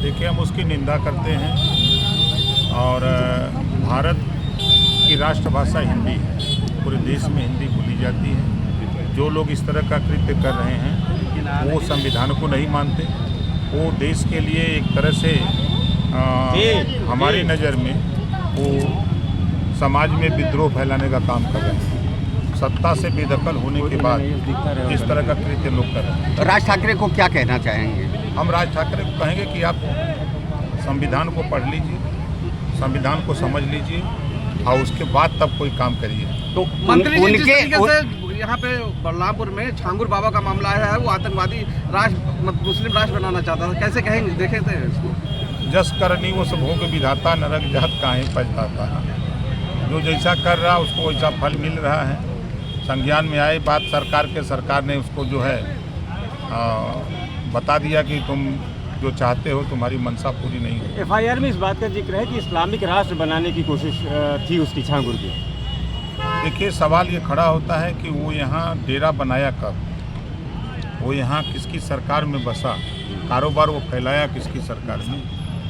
देखिए, हम उसकी निंदा करते हैं और भारत की राष्ट्रभाषा हिंदी है, पूरे देश में हिंदी बोली जाती है। जो लोग इस तरह का कृत्य कर रहे हैं वो संविधान को नहीं मानते, वो देश के लिए एक तरह से हमारी नज़र में वो समाज में विद्रोह फैलाने का काम कर रहे हैं। सत्ता से बेदखल होने के बाद इस तरह का कृत्य लोग कर रहे हैं। राज ठाकरे को क्या कहना चाहेंगे? हम राज ठाकरे को कहेंगे कि आप संविधान को पढ़ लीजिए, संविधान को समझ लीजिए और उसके बाद तब कोई काम करिए। तो मंत्री जी जिस तरीके से यहाँ पे बलरामपुर में छांगुर बाबा का मामला है, वो आतंकवादी राष्ट्र मुस्लिम राष्ट्र बनाना चाहता था, कैसे कहेंगे, देखे थे इसको? जस करनी वो सब भोग विधाता, नरक जात काहे पछताता। जो जैसा कर रहा उसको वैसा फल मिल रहा है। संज्ञान में आए बात सरकार ने उसको जो है बता दिया कि तुम जो चाहते हो तुम्हारी मंशा पूरी नहीं हुई। एफआईआर में इस बात का जिक्र है कि इस्लामिक राष्ट्र बनाने की कोशिश थी उसकी, छांगुर की। देखिए, सवाल ये खड़ा होता है कि वो यहाँ डेरा बनाया कब, वो यहाँ किसकी सरकार में बसा, कारोबार वो फैलाया किसकी सरकार में।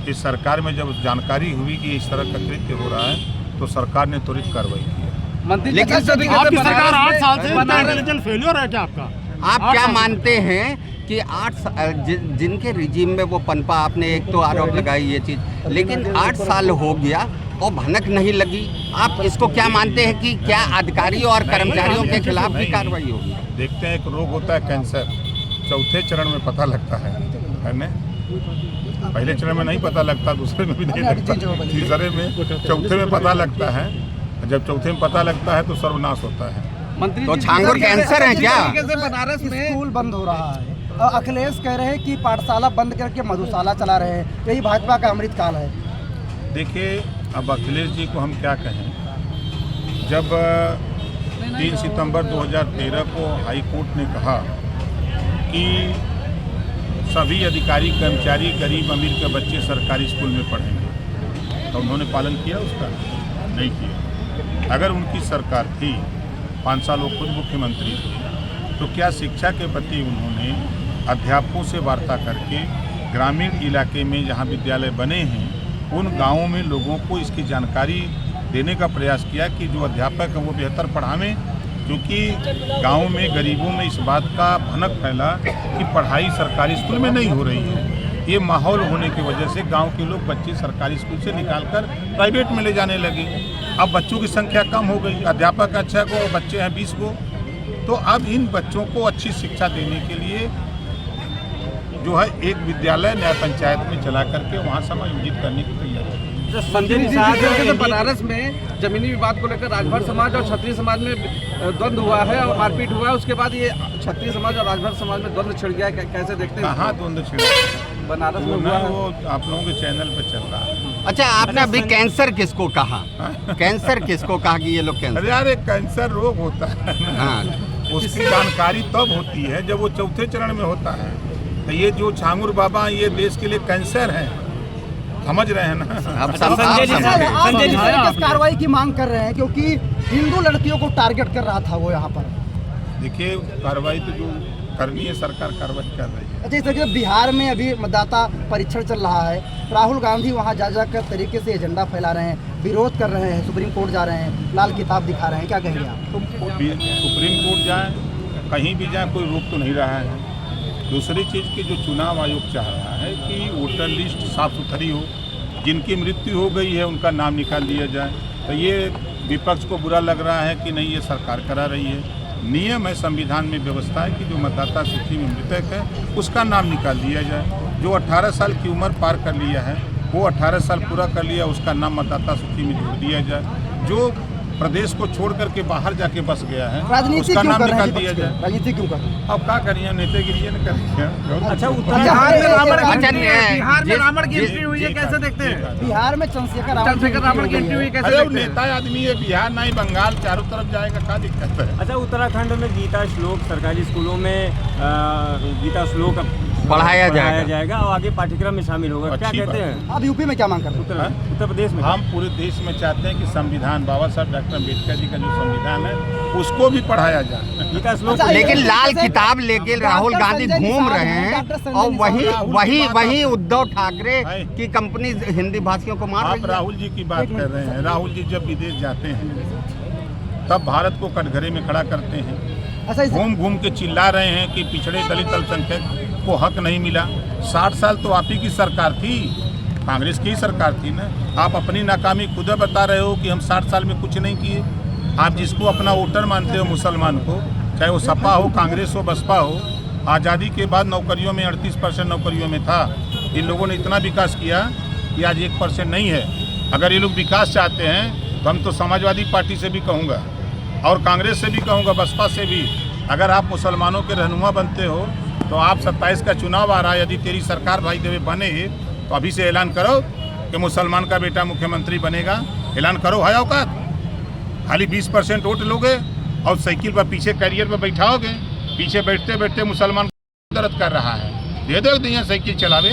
इस सरकार में जब जानकारी हुई कि इस तरह का कृत्य हो रहा है तो सरकार ने त्वरित कार्रवाई की। लेकिन आपकी सरकार 8 साल से इंटेलिजेंस फेल्योर है क्या आपका? आप क्या मानते हैं कि 8 जिनके रिजीम में वो पनपा, आपने एक तो आरोप लगाई ये चीज़, लेकिन 8 साल हो गया और भनक नहीं लगी। आप इसको क्या मानते हैं कि क्या अधिकारियों और कर्मचारियों के खिलाफ भी कार्रवाई होगी? देखते हैं, एक रोग होता है कैंसर, चौथे चरण में पता लगता है ना। पहले चरण में नहीं पता लगता, दूसरे में भी नहीं लगता, तीसरे में, चौथे में पता लगता है। जब चौथे में पता लगता है तो सर्वनाश होता है। मंत्री तो छांगुर कैंसर है क्या? बनारस में स्कूल बंद हो रहा है और अखिलेश कह रहे हैं कि पाठशाला बंद करके मधुशाला चला रहे हैं, यही भाजपा का अमृत काल है। देखिए, अब अखिलेश जी को हम क्या कहें। जब 3 सितंबर 2013 को हाई कोर्ट ने कहा कि सभी अधिकारी कर्मचारी गरीब अमीर के बच्चे सरकारी स्कूल में पढ़ेंगे, तो उन्होंने पालन किया उसका? नहीं किया। अगर उनकी सरकार थी, 5 साल वो खुद मुख्यमंत्री थे, तो क्या शिक्षा के प्रति उन्होंने अध्यापकों से वार्ता करके ग्रामीण इलाके में जहाँ विद्यालय बने हैं उन गांवों में लोगों को इसकी जानकारी देने का प्रयास किया कि जो अध्यापक है वो बेहतर पढ़ावें? क्योंकि गाँव में गरीबों में इस बात का भनक फैला कि पढ़ाई सरकारी स्कूल में नहीं हो रही है। ये माहौल होने की वजह से गांव के लोग बच्चे सरकारी स्कूल से निकालकर प्राइवेट में ले जाने लगे। अब बच्चों की संख्या कम हो गई, अध्यापक 6 को, बच्चे हैं 20 को। तो अब इन बच्चों को अच्छी शिक्षा देने के लिए जो है एक विद्यालय न्याय पंचायत में चला करके वहाँ समायोजित करने की तैयारी है। तो बनारस में जमीनी विवाद को लेकर राजभर समाज और क्षत्रिय समाज में द्वंद्व हुआ है और मारपीट हुआ है, उसके बाद ये क्षत्रिय समाज और राजभर समाज में द्वंद्व छिड़ गया है, कैसे देखते हैं? कहाँ द्वंद्व छिड़ गया? बनारस में हुआ है, वो आप लोगों के चैनल पर चल रहा है। अच्छा, आपने अभी कैंसर किसको कहा? कैंसर किसको कहा कि ये लोग कैंसर? अरे यार, एक कैंसर रोग होता है, हाँ, उसकी जानकारी तब होती है जब वो चौथे चरण में होता है। तो ये जो छांगुर बाबा ये देश के लिए कैंसर है, समझ रहे हैं ना? आप किस कार्रवाई की मांग कर रहे हैं, क्योंकि हिंदू लड़कियों को टारगेट कर रहा था वो यहाँ पर? देखिए, कार्रवाई तो जो करनी है सरकार कार्रवाई कर रही है। अच्छा, इस तरीके बिहार में अभी मतदाता परीक्षण चल रहा है, राहुल गांधी वहाँ जा जाकर तरीके से एजेंडा फैला रहे हैं, विरोध कर रहे हैं, सुप्रीम कोर्ट जा रहे हैं, लाल किताब दिखा रहे हैं, क्या कहेंगे आप? सुप्रीम कोर्ट जाए, कहीं भी जाए, कोई रोक तो नहीं रहा है। दूसरी चीज़ की जो चुनाव आयोग चाह रहा है कि वोटर लिस्ट साफ सुथरी हो, जिनकी मृत्यु हो गई है उनका नाम निकाल दिया जाए। तो ये विपक्ष को बुरा लग रहा है कि नहीं, ये सरकार करा रही है। नियम है, संविधान में व्यवस्था है कि जो मतदाता सूची में मृतक है उसका नाम निकाल दिया जाए। जो 18 साल की उम्र पार कर लिया है वो 18 साल पूरा कर लिया, उसका नाम मतदाता सूची में जोड़ दिया जाए। जो प्रदेश को छोड़ करके बाहर जाके बस गया है उसका नाम निकाल दिया जाए। राजनीति क्यों कर रहे हैं? अब क्या करिए, नेतागिरी न करिए। अच्छा, बिहार में रावण की एंट्री हुई है, कैसे देखते हैं? बिहार में चंद्रशेखर रावण की एंट्री हुई है, कैसे अरे देखते हैं? नेता आदमी है, बिहार नहीं बंगाल चारों तरफ जाएगा, क्या दिक्कत है? अच्छा, उत्तराखंड में गीता श्लोक सरकारी स्कूलों में गीता श्लोक बढ़ाया बढ़ाया जाएगा। जाएगा और आगे पाठ्यक्रम में शामिल होगा। क्या अच्छी कहते बात। हैं आप यूपी में क्या मांग कर रहे हैं? उत्तर प्रदेश में? हम पूरे देश में चाहते हैं कि संविधान, बाबा साहब डॉक्टर अम्बेडकर जी का जो संविधान है उसको भी पढ़ाया जाए। गीता श्लोक अच्छा, लेकिन ये- लाल जैसे किताब लेके राहुल डॉक्टर गांधी संजय घूम निषाद रहे हैं, हैं डॉक्टर संजय और निषाद वही राहुल की वही बात वही उद्धव ठाकरे है। की कंपनी हिंदी भाषियों को मार आप रही है। राहुल जी की बात कर रहे हैं। राहुल जी जब विदेश जाते हैं तब भारत को कटघरे में खड़ा करते हैं, अच्छा, घूम घूम के चिल्ला रहे हैं कि पिछड़े दलित अल्पसंख्यक को हक नहीं मिला। 60 साल तो आप ही की सरकार थी, कांग्रेस की ही सरकार थी ना। आप अपनी नाकामी खुद बता रहे हो कि हम 60 साल में कुछ नहीं किए। आप जिसको अपना वोटर मानते हो मुसलमान को, चाहे वो सपा हो, कांग्रेस हो, बसपा हो, आज़ादी के बाद नौकरियों में 38% नौकरियों में था। इन लोगों ने इतना विकास किया कि आज 1% नहीं है। अगर ये लोग विकास चाहते हैं तो हम तो समाजवादी पार्टी से भी कहूँगा और कांग्रेस से भी कहूँगा, बसपा से भी, अगर आप मुसलमानों के रहनुमा बनते हो तो आप 27 का चुनाव आ रहा है, यदि तेरी सरकार भाई देवे बने तो अभी से ऐलान करो कि मुसलमान का बेटा मुख्यमंत्री बनेगा। ऐलान करो, है औकात? खाली 20% वोट लोगे और साइकिल पर पीछे कैरियर पर बैठाओगे, पीछे बैठते बैठते मुसलमान दर्द कर रहा है, दे दो दिया साइकिल चलावे।